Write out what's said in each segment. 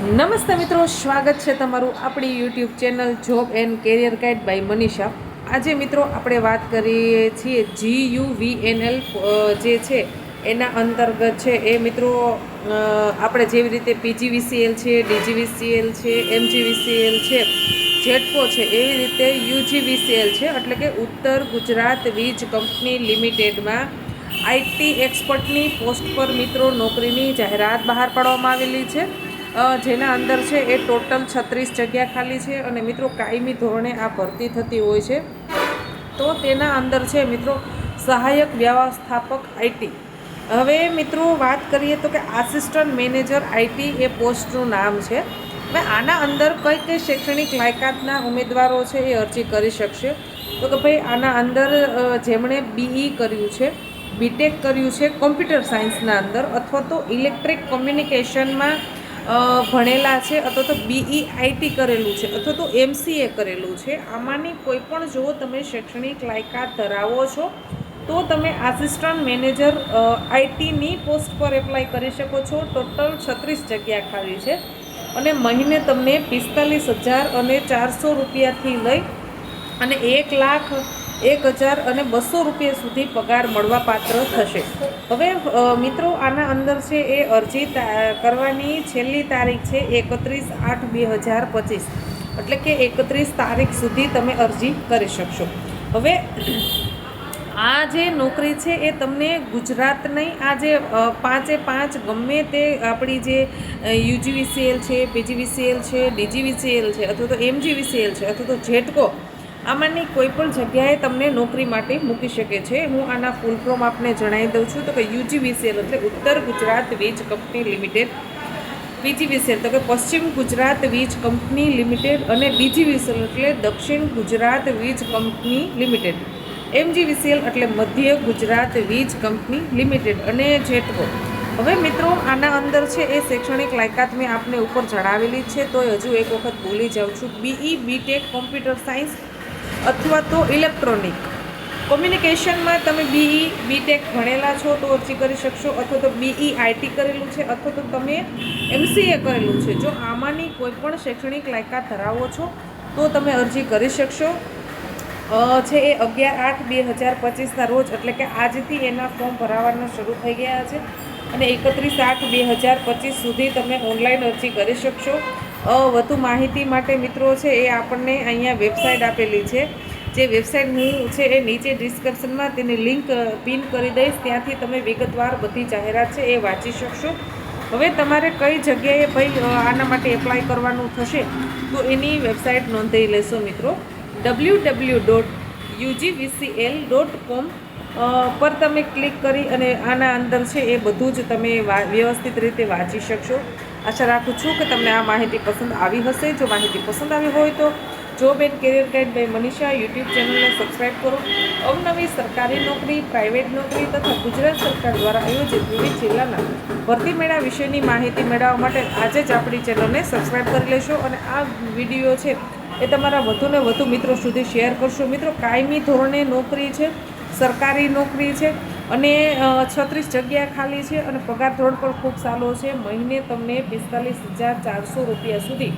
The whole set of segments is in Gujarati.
નમસ્તે મિત્રો, સ્વાગત છે તમારું આપણી YouTube channel job and career guide by Manisha. આજે મિત્રો આપણે વાત કરીએ છીએ GUVNL જે છે એના અંતર્ગત છે એ મિત્રો આપણે જેવી રીતે PGVCL છે, DGVCL છે, MGVCL છે, જેટકો છે, એવી રીતે UGVCL છે એટલે કે ઉત્તર ગુજરાત વીજ કંપની લિમિટેડમાં IT એક્સપર્ટની પોસ્ટ પર મિત્રો નોકરીની જાહેરાત બહાર પાડવામાં આવેલી છે, જેના અંદર છે એ ટોટલ 36 જગ્યા ખાલી છે અને મિત્રો કાયમી ધોરણે આ ભરતી થતી હોય છે. તો તેના અંદર છે મિત્રો સહાયક વ્યવસ્થાપક IT. હવે મિત્રો વાત કરીએ તો કે આસિસ્ટન્ટ મેનેજર IT એ પોસ્ટનું નામ છે. હવે આના અંદર કઈ કઈ શૈક્ષણિક લાયકાતના ઉમેદવારો છે એ અરજી કરી શકશે? તો કે ભાઈ આના અંદર જેમણે BE કર્યું છે, BTech કર્યું છે કોમ્પ્યુટર સાયન્સના અંદર, અથવા તો ઇલેક્ટ્રિક કોમ્યુનિકેશનમાં ભણેલા છે, અથવા તો BEIT કરેલું છે, અથવા તો MCA કરેલું છે. આમાંની કોઈ પણ જો તમે શૈક્ષણિક લાયકાત ધરાવો છો તો તમે આસિસ્ટન્ટ મેનેજર ITની પોસ્ટ પર એપ્લાય કરી શકો છો. ટોટલ 36 જગ્યા ખાલી છે અને મહિને તમને 45,400 રૂપિયાથી લઈ અને 1,01,200 રૂપિયા સુધી પગાર મળવા પાત્ર થશે. હવે મિત્રો આના અંદર છે એ અરજી કરવાની છેલ્લી તારીખ છે 31/8/2025, એટલે કે 31 તારીખ સુધી તમે અરજી કરી શકશો. હવે આ જે નોકરી છે એ તમને ગુજરાત નહીં, આ જે 5 ગમે તે આપણી જે UGVCL છે, PGVCL છે, DGVCL છે, અથવા તો MGVCL છે, અથવા તો જેટકો, આમાંની કોઈ પણ જગ્યાએ તમને નોકરી માટે મૂકી શકે છે. હું આના ફૂલ ફોર્મ આપને જણાવી દઉં છું. તો કે UGVCL એટલે ઉત્તર ગુજરાત વીજ કંપની લિમિટેડ, PGVCL તો કે પશ્ચિમ ગુજરાત વીજ કંપની લિમિટેડ, અને DGVCL એટલે દક્ષિણ ગુજરાત વીજ કંપની લિમિટેડ, MGVCL એટલે મધ્ય ગુજરાત વીજ કંપની લિમિટેડ, અને જેટકો. હવે મિત્રો આના અંદર છે એ શૈક્ષણિક લાયકાત મેં આપને ઉપર જણાવેલી છે, તો હજુ એક વખત બોલી જાઉં છું. BE BTech કોમ્પ્યુટર સાયન્સ અથવા તો ઇલેક્ટ્રોનિક કોમ્યુનિકેશનમાં તમે BE BTech ભણેલા છો તો અરજી કરી શકશો, અથવા તો BEIT કરેલું છે, અથવા તો તમે MCA કરેલું છે. જો આમાંની કોઈ પણ શૈક્ષણિક લાયકાત ધરાવો છો તો તમે અરજી કરી શકશો. છે એ 11/8/2025ના રોજ, એટલે કે આજથી એના ફોર્મ ભરાવાના શરૂ થઈ ગયા છે અને 31/8/2025 સુધી તમે ઓનલાઈન અરજી કરી શકશો. વધુ માહિતી માટે મિત્રો છે એ આપણને અહીંયા વેબસાઇટ આપેલી છે, જે વેબસાઇટ હું છે એ નીચે ડિસ્ક્રિપ્શનમાં તેની લિંક પિન કરી દઈશ, ત્યાંથી તમે વિગતવાર બધી જાહેરાત છે એ વાંચી શકશો. હવે તમારે કઈ જગ્યાએ ભાઈ આના માટે એપ્લાય કરવાનું થશે તો એની વેબસાઇટ નોંધી લેશો મિત્રો. www.ugvcl.com પર તમે ક્લિક કરી અને આના અંદર છે એ બધું જ તમે વ્યવસ્થિત રીતે વાંચી શકશો. આશા રાખું છું કે તમને આ માહિતી પસંદ આવી હશે. જો માહિતી પસંદ આવી હોય તો job and career guide by Manisha YouTube ચેનલને સબસ્ક્રાઈબ કરો. અવનવી સરકારી નોકરી, પ્રાઇવેટ નોકરી તથા ગુજરાત સરકાર દ્વારા આયોજિત વિવિધ જિલ્લાના ભરતી મેળા વિશેની માહિતી મેળવવા માટે આજે જ આપણી ચેનલને સબસ્ક્રાઈબ કરી લેશો અને આ વિડીયો છે એ તમારા વધુને વધુ મિત્રો સુધી શેર કરશો. મિત્રો કાયમી ધોરણે નોકરી છે, સરકારી નોકરી છે અને 36 જગ્યા ખાલી છે અને પગાર ધોરણ પણ ખૂબ સારો છે. મહિને તમને 45,400 રૂપિયા સુધી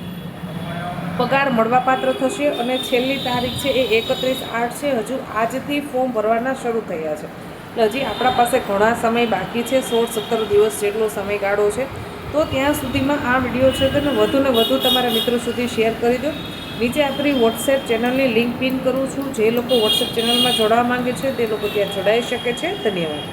પગાર મળવાપાત્ર થશે અને છેલ્લી તારીખ છે એ 31/8 છે. હજુ આજથી ફોર્મ ભરવાના શરૂ થયા છે, એટલે હજી આપણા પાસે ઘણા સમય બાકી છે, 16-17 દિવસ જેટલો સમયગાળો છે. તો ત્યાં સુધીમાં આ વિડીયો છે તેને વધુને વધુ તમારા મિત્રો સુધી શેર કરી દો. નીચે આપણી વોટ્સએપ ચેનલની લિંક પિન કરું છું. જે લોકો વોટ્સએપ ચેનલમાં જોડાવા માંગે છે તે લોકો ત્યાં જોડાઈ શકે છે. ધન્યવાદ.